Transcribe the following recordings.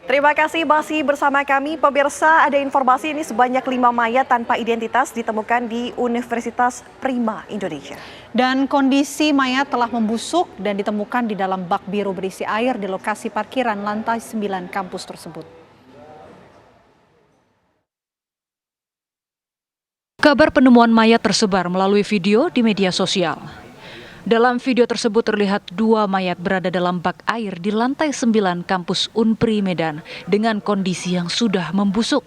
Terima kasih masih bersama kami. Pemirsa, ada informasi ini sebanyak 5 mayat tanpa identitas ditemukan di Universitas Prima Indonesia. Dan kondisi mayat telah membusuk dan ditemukan di dalam bak biru berisi air di lokasi parkiran lantai 9 kampus tersebut. Kabar penemuan mayat tersebar melalui video di media sosial. Dalam video tersebut terlihat 2 mayat berada dalam bak air di lantai 9 kampus Unpri Medan dengan kondisi yang sudah membusuk.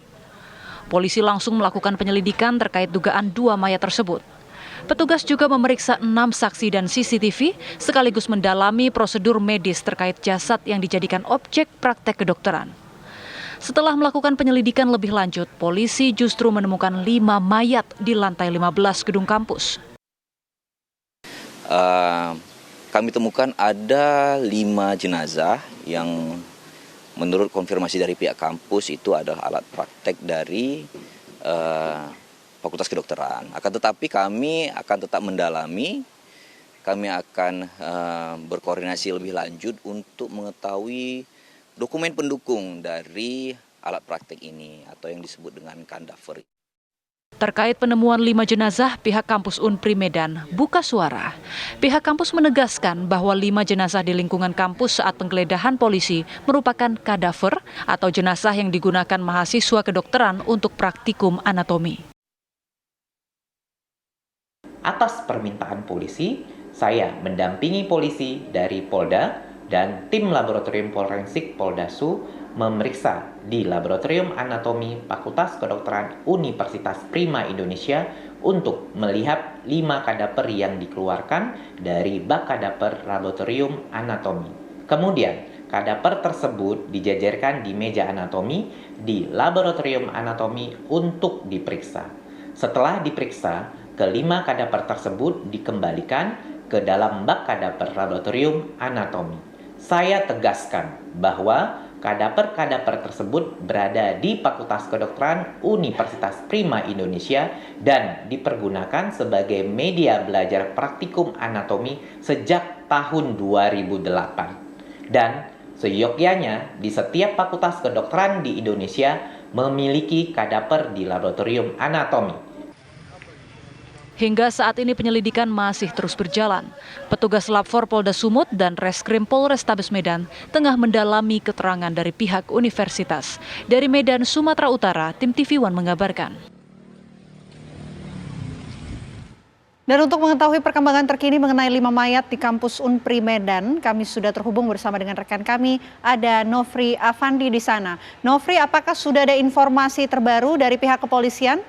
Polisi langsung melakukan penyelidikan terkait dugaan 2 mayat tersebut. Petugas juga memeriksa 6 saksi dan CCTV sekaligus mendalami prosedur medis terkait jasad yang dijadikan objek praktek kedokteran. Setelah melakukan penyelidikan lebih lanjut, polisi justru menemukan 5 mayat di lantai 15 gedung kampus. Kami temukan ada 5 jenazah yang menurut konfirmasi dari pihak kampus itu adalah alat praktek dari Fakultas Kedokteran. Akan tetapi kami akan tetap mendalami, kami akan berkoordinasi lebih lanjut untuk mengetahui dokumen pendukung dari alat praktek ini atau yang disebut dengan kadaver. Terkait penemuan 5 jenazah, pihak kampus Unpri Medan buka suara. Pihak kampus menegaskan bahwa 5 jenazah di lingkungan kampus saat penggeledahan polisi merupakan kadaver atau jenazah yang digunakan mahasiswa kedokteran untuk praktikum anatomi. Atas permintaan polisi, saya mendampingi polisi dari Polda dan tim laboratorium forensik Poldasu memeriksa di Laboratorium Anatomi Fakultas Kedokteran Universitas Prima Indonesia untuk melihat 5 kadaver yang dikeluarkan dari bak kadaver Laboratorium Anatomi. Kemudian, kadaver tersebut dijajarkan di meja anatomi di Laboratorium Anatomi untuk diperiksa. Setelah diperiksa, kelima kadaver tersebut dikembalikan ke dalam bak kadaver Laboratorium Anatomi. Saya tegaskan bahwa kadaver-kadaver tersebut berada di Fakultas Kedokteran Universitas Prima Indonesia dan dipergunakan sebagai media belajar praktikum anatomi sejak tahun 2008. Dan seyogyanya di setiap fakultas kedokteran di Indonesia memiliki kadaver di laboratorium anatomi. Hingga saat ini penyelidikan masih terus berjalan. Petugas Labfor Polda Sumut dan Reskrim Polrestabes Medan tengah mendalami keterangan dari pihak universitas. Dari Medan, Sumatera Utara, tim TV One mengabarkan. Dan untuk mengetahui perkembangan terkini mengenai 5 mayat di kampus Unpri Medan, kami sudah terhubung bersama dengan rekan kami, ada Nofri Afandi di sana. Nofri, apakah sudah ada informasi terbaru dari pihak kepolisian?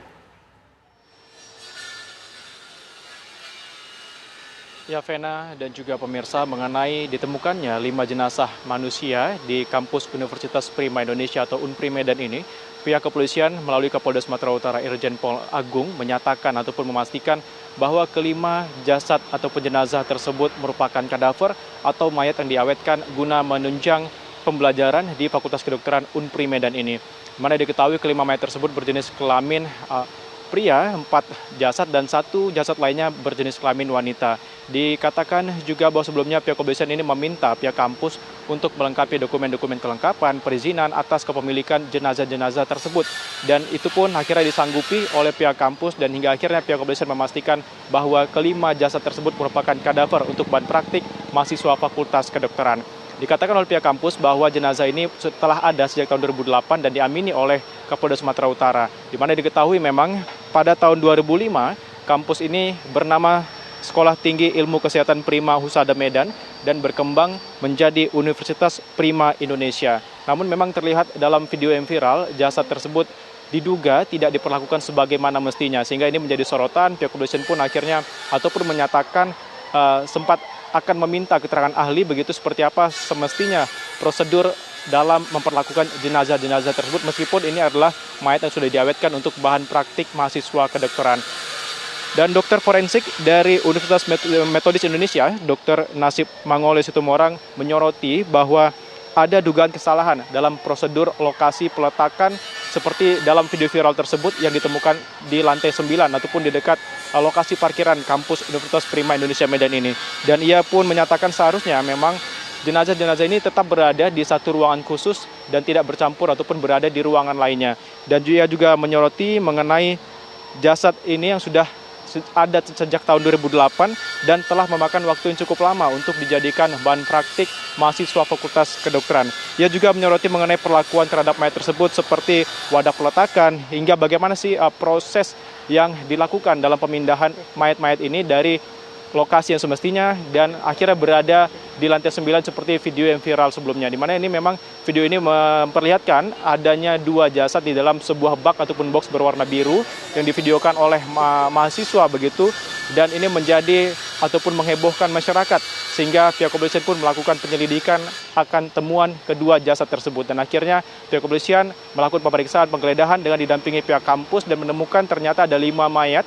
Ya, Vena dan juga pemirsa, mengenai ditemukannya 5 jenazah manusia di kampus Universitas Prima Indonesia atau Unpri Medan ini, pihak kepolisian melalui Kapolda Sumatera Utara Irjen Pol Agung menyatakan ataupun memastikan bahwa kelima jasad ataupun jenazah tersebut merupakan kadaver atau mayat yang diawetkan guna menunjang pembelajaran di Fakultas Kedokteran Unpri Medan ini. Mana diketahui kelima mayat tersebut berjenis kelamin pria, 4 jasad dan 1 jasad lainnya berjenis kelamin wanita. Dikatakan juga bahwa sebelumnya pihak kepolisian ini meminta pihak kampus untuk melengkapi dokumen-dokumen kelengkapan perizinan atas kepemilikan jenazah-jenazah tersebut. Dan itu pun akhirnya disanggupi oleh pihak kampus dan hingga akhirnya pihak kepolisian memastikan bahwa kelima jasad tersebut merupakan kadaver untuk bahan praktik mahasiswa Fakultas Kedokteran. Dikatakan oleh pihak kampus bahwa jenazah ini telah ada sejak tahun 2008 dan diamini oleh Kapolda Sumatera Utara. Di mana diketahui memang pada tahun 2005 kampus ini bernama Sekolah Tinggi Ilmu Kesehatan Prima Husada Medan dan berkembang menjadi Universitas Prima Indonesia. Namun memang terlihat dalam video yang viral jasad tersebut diduga tidak diperlakukan sebagaimana mestinya, sehingga ini menjadi sorotan. Pihak kepolisian pun akhirnya ataupun menyatakan sempat akan meminta keterangan ahli begitu seperti apa semestinya prosedur dalam memperlakukan jenazah-jenazah tersebut, meskipun ini adalah mayat yang sudah diawetkan untuk bahan praktik mahasiswa kedokteran. Dan dokter forensik dari Universitas Metodis Indonesia, Dr. Nasib Mangole Situmorang, menyoroti bahwa ada dugaan kesalahan dalam prosedur lokasi peletakan seperti dalam video viral tersebut yang ditemukan di lantai 9 ataupun di dekat lokasi parkiran kampus Universitas Prima Indonesia Medan ini. Dan ia pun menyatakan seharusnya memang jenazah-jenazah ini tetap berada di satu ruangan khusus dan tidak bercampur ataupun berada di ruangan lainnya. Dan dia juga menyoroti mengenai jasad ini yang sudah ada sejak tahun 2008 dan telah memakan waktu yang cukup lama untuk dijadikan bahan praktik mahasiswa Fakultas Kedokteran. Ia juga menyoroti mengenai perlakuan terhadap mayat tersebut seperti wadah peletakan hingga bagaimana sih proses yang dilakukan dalam pemindahan mayat-mayat ini dari lokasi yang semestinya dan akhirnya berada di lantai 9 seperti video yang viral sebelumnya. Di mana ini memang video ini memperlihatkan adanya dua jasad di dalam sebuah bak ataupun box berwarna biru yang divideokan oleh mahasiswa begitu, dan ini menjadi ataupun menghebohkan masyarakat sehingga pihak kepolisian pun melakukan penyelidikan akan temuan kedua jasad tersebut, dan akhirnya pihak kepolisian melakukan pemeriksaan penggeledahan dengan didampingi pihak kampus dan menemukan ternyata ada 5 mayat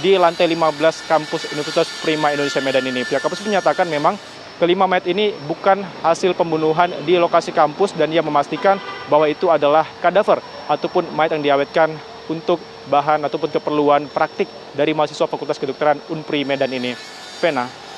di lantai 15 kampus Universitas Prima Indonesia Medan ini. Pihak kampus menyatakan memang kelima mayat ini bukan hasil pembunuhan di lokasi kampus dan ia memastikan bahwa itu adalah kadaver ataupun mayat yang diawetkan untuk bahan ataupun keperluan praktik dari mahasiswa Fakultas Kedokteran Unpri Medan ini. Vena.